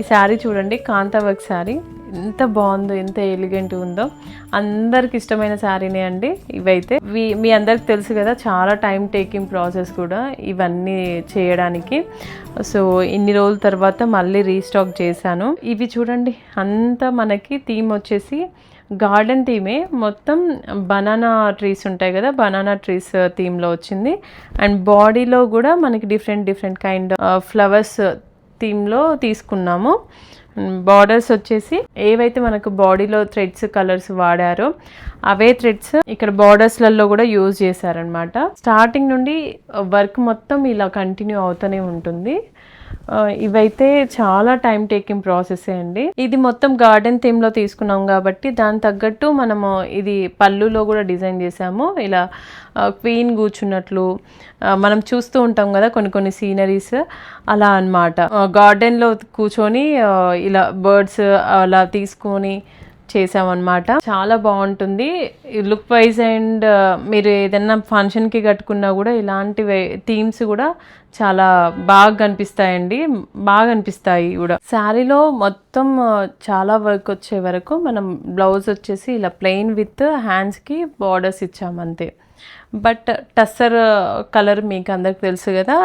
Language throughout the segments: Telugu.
ఈ శారీ చూడండి, కాంతా వర్క్ శారీ ఎంత బాగుందో, ఎంత ఎలిగెంట్ ఉందో. అందరికి ఇష్టమైన శారీనే అండి ఇవైతే. మీ అందరికి తెలుసు కదా, చాలా టైం టేకింగ్ ప్రాసెస్ కూడా ఇవన్నీ చేయడానికి. సో ఇన్ని రోజుల తర్వాత మళ్ళీ రీస్టాక్ చేశాను. ఇవి చూడండి, అంతా మనకి థీమ్ వచ్చేసి గార్డెన్ థీమే. మొత్తం బనానా ట్రీస్ ఉంటాయి కదా, బనానా ట్రీస్ థీమ్లో వచ్చింది. అండ్ బాడీలో కూడా మనకి డిఫరెంట్ కైండ్ ఫ్లవర్స్ థీమ్లో తీసుకున్నాము. బార్డర్స్ వచ్చేసి ఏవైతే మనకు బాడీలో థ్రెడ్స్ కలర్స్ వాడారో అవే థ్రెడ్స్ ఇక్కడ బార్డర్స్లలో కూడా యూజ్ చేశారనమాట. స్టార్టింగ్ నుండి వర్క్ మొత్తం ఇలా కంటిన్యూ అవుతూనే ఉంటుంది. ఇవైతే చాలా టైం టేకింగ్ ప్రాసెస్ అండి. ఇది మొత్తం గార్డెన్ థీమ్లో తీసుకున్నాం కాబట్టి దాని తగ్గట్టు మనము ఇది పళ్ళులో కూడా డిజైన్ చేసాము. ఇలా క్వీన్ కూర్చున్నట్లు మనం చూస్తూ ఉంటాం కదా కొన్ని సీనరీస్, అలా అన్నమాట. గార్డెన్లో కూర్చొని ఇలా బర్డ్స్ అలా తీసుకొని చేసామన్నమాట. చాలా బాగుంటుంది లుక్ వైజ్. అండ్ మీరు ఏదైనా ఫంక్షన్కి కట్టుకున్నా కూడా ఇలాంటి థీమ్స్ కూడా చాలా బాగా కనిపిస్తాయండి, బాగా అనిపిస్తాయి కూడా. శారీలో మొత్తం చాలా వర్క్ వచ్చే వరకు మనం బ్లౌజ్ వచ్చేసి ఇలా ప్లెయిన్ విత్ హ్యాండ్స్కి బార్డర్స్ ఇచ్చామంతే. బట్ టస్సర్ కలర్ మీకు అందరికి తెలుసు కదా,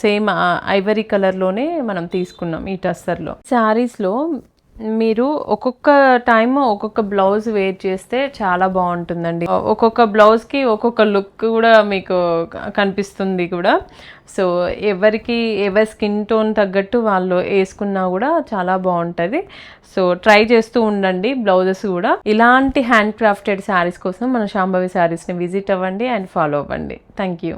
సేమ్ ఐవరీ కలర్లోనే మనం తీసుకున్నాం ఈ టస్సర్లో. శారీస్లో మీరు ఒక్కొక్క టైం ఒక్కొక్క బ్లౌజ్ వేర్ చేస్తే చాలా బాగుంటుందండి. ఒక్కొక్క బ్లౌజ్కి ఒక్కొక్క లుక్ కూడా మీకు కనిపిస్తుంది కూడా. సో ఎవరి స్కిన్ టోన్ తగ్గట్టు వాళ్ళు వేసుకున్నా కూడా చాలా బాగుంటుంది. సో ట్రై చేస్తూ ఉండండి బ్లౌజెస్ కూడా. ఇలాంటి హ్యాండ్ క్రాఫ్టెడ్ శారీస్ కోసం మన శాంభవి శారీస్ని విజిట్ అవ్వండి అండ్ ఫాలో అవ్వండి. Thank you.